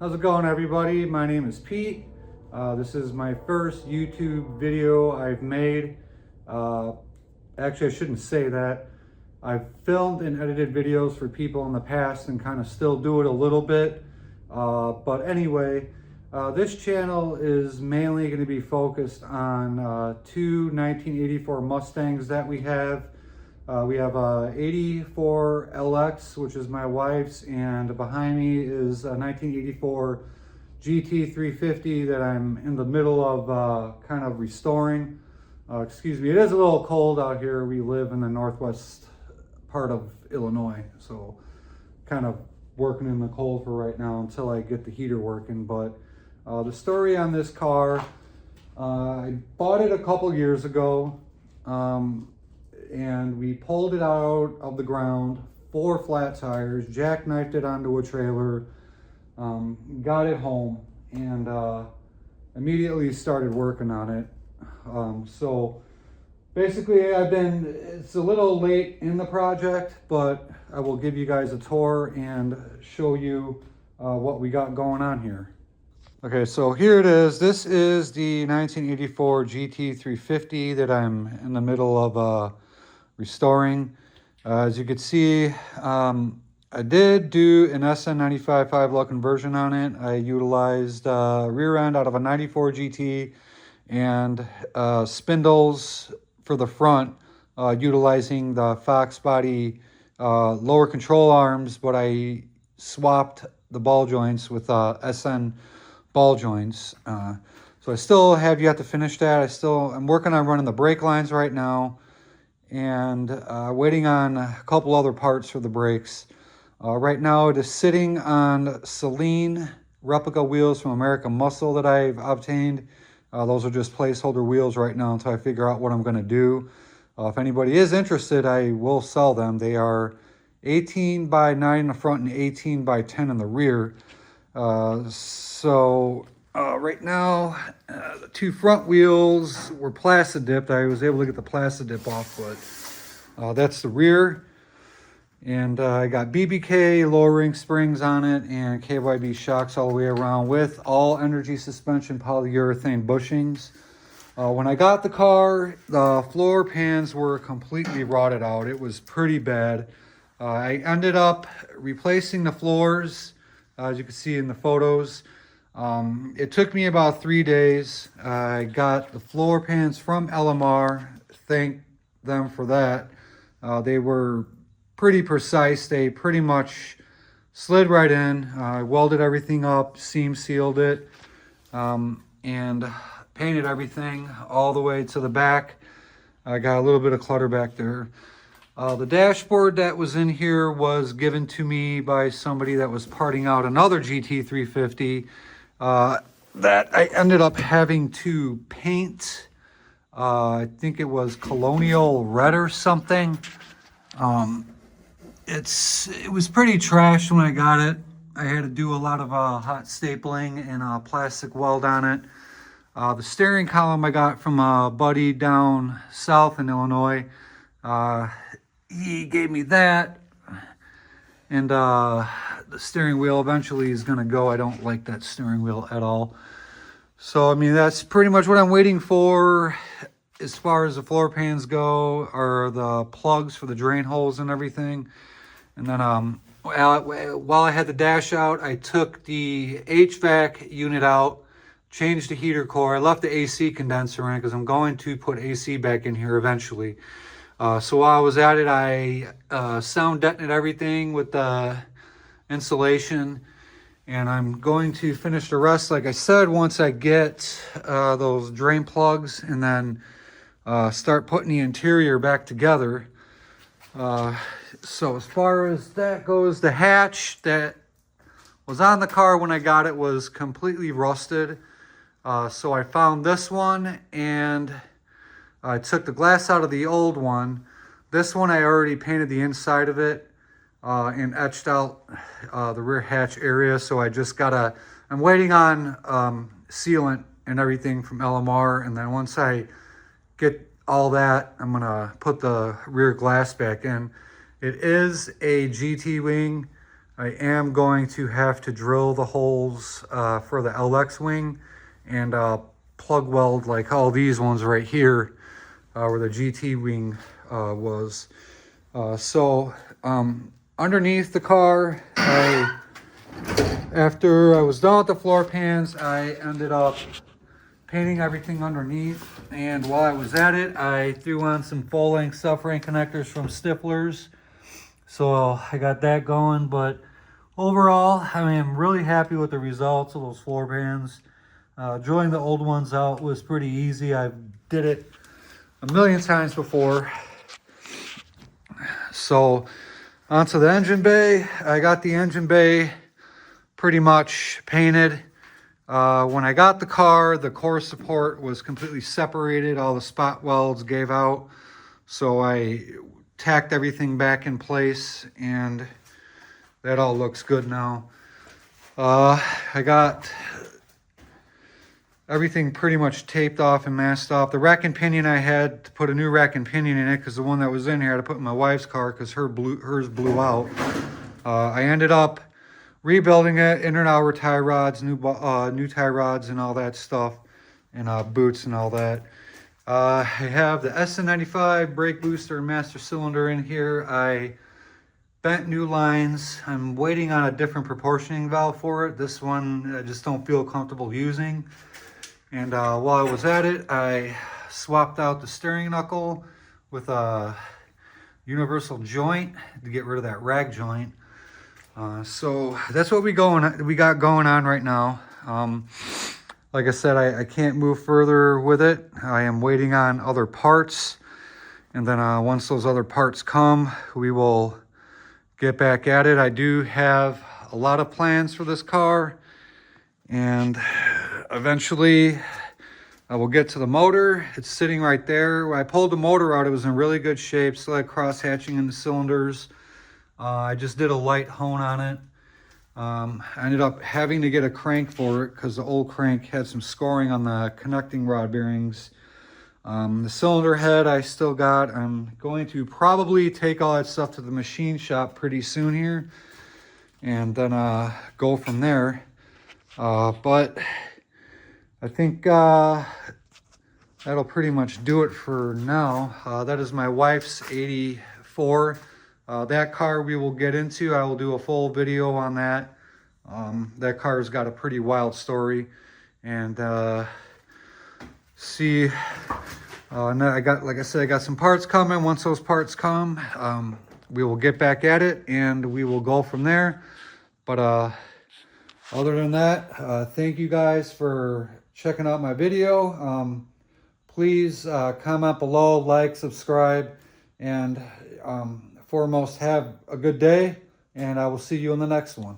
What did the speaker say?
How's it going, everybody? My name is Pete. This is my first YouTube video I've made. Actually, I shouldn't say that. I've filmed and edited videos for people in the past and kind of still do it a little bit. But anyway, this channel is mainly going to be focused on two 1984 Mustangs that we have. We have a 84 LX, which is my wife's, and behind me is a 1984 GT350 that I'm in the middle of kind of restoring. Excuse me, it is a little cold out here. We live in the northwest part of Illinois, so kind of working in the cold for right now until I get the heater working. But the story on this car, I bought it a couple years ago. And we pulled it out of the ground, 4 flat tires, jackknifed it onto a trailer, got it home, and immediately started working on it. So basically it's a little late in the project, but I will give you guys a tour and show you what we got going on here. Okay, so here it is. This is the 1984 GT350 that I'm in the middle of restoring. As you can see, I did do an SN95 5-low conversion on it. I utilized rear end out of a 94 GT and spindles for the front, utilizing the Fox body lower control arms, but I swapped the ball joints with SN ball joints. So I still have yet to finish that. I'm working on running the brake lines right now, and waiting on a couple other parts for the brakes. Right now it is sitting on Celine replica wheels from American Muscle that I've obtained. Those are just placeholder wheels right now until I figure out what I'm going to do. If anybody is interested, I will sell them. They are 18 by 9 in the front and 18 by 10 in the rear. Right now, the 2 front wheels were plastic dipped. I was able to get the plastic dip off, but that's the rear. And I got BBK lower ring springs on it and KYB shocks all the way around with all energy suspension polyurethane bushings. When I got the car, the floor pans were completely rotted out. It was pretty bad. I ended up replacing the floors, as you can see in the photos. It took me about 3 days. I got the floor pans from LMR. Thank them for that. They were pretty precise. They pretty much slid right in. I welded everything up, seam sealed it, and painted everything all the way to the back. I got a little bit of clutter back there. The dashboard that was in here was given to me by somebody that was parting out another GT350 that I ended up having to paint. I think it was colonial red or something. It was pretty trashed when I got it. I had to do a lot of hot stapling and plastic weld on it. The steering column I got from a buddy down south in Illinois. He gave me that, and the steering wheel eventually is going to go. I don't like that steering wheel at all. So, I mean, that's pretty much what I'm waiting for as far as the floor pans go, or the plugs for the drain holes and everything. And then while I had the dash out, I took the HVAC unit out, changed the heater core. I left the AC condenser in because I'm going to put AC back in here eventually. So while I was at it, I sound detonated everything with the insulation, and I'm going to finish the rest, like I said, once I get those drain plugs, and then start putting the interior back together. So as far as that goes, the hatch that was on the car when I got it was completely rusted. So I found this one, and I took the glass out of the old one. This one I already painted the inside of it and etched out the rear hatch area. So I'm waiting on sealant and everything from LMR. And then once I get all that, I'm gonna put the rear glass back in. It is a GT wing. I am going to have to drill the holes for the LX wing and plug weld like all these ones right here where the GT wing was. So underneath the car, after I was done with the floor pans, I ended up painting everything underneath. And while I was at it, I threw on some full-length suffering connectors from Stifler's. So I got that going, but overall, I am really happy with the results of those floor pans. Drilling the old ones out was pretty easy. I did it a million times before. So onto the engine bay. I got the engine bay pretty much painted. When I got the car, the core support was completely separated. All the spot welds gave out. So I tacked everything back in place and that all looks good now. I got everything pretty much taped off and masked off. The rack and pinion, I had to put a new rack and pinion in it because the one that was in here I had to put in my wife's car because hers blew out. I ended up rebuilding it, in and outer tie rods, new tie rods and all that stuff, and boots and all that. I have the SN95 brake booster and master cylinder in here. I bent new lines. I'm waiting on a different proportioning valve for it. This one I just don't feel comfortable using. And while I was at it, I swapped out the steering knuckle with a universal joint to get rid of that rag joint. So that's what we got going on right now. Like I said, I can't move further with it. I am waiting on other parts. And then once those other parts come, we will get back at it. I do have a lot of plans for this car. And eventually I will get to the motor. It's sitting right there. When I pulled the motor out, it was in really good shape. Still had cross hatching in the cylinders. I just did a light hone on it. I ended up having to get a crank for it because the old crank had some scoring on the connecting rod bearings. The cylinder head I still got. I'm going to probably take all that stuff to the machine shop pretty soon here and then go from there. But I think that'll pretty much do it for now. That is my wife's 84. That car we will get into. I will do a full video on that. That car's got a pretty wild story. And see, like I said, I got some parts coming. Once those parts come, we will get back at it and we will go from there. But other than that, thank you guys for checking out my video. Please comment below, like, subscribe, and foremost, have a good day, and I will see you in the next one.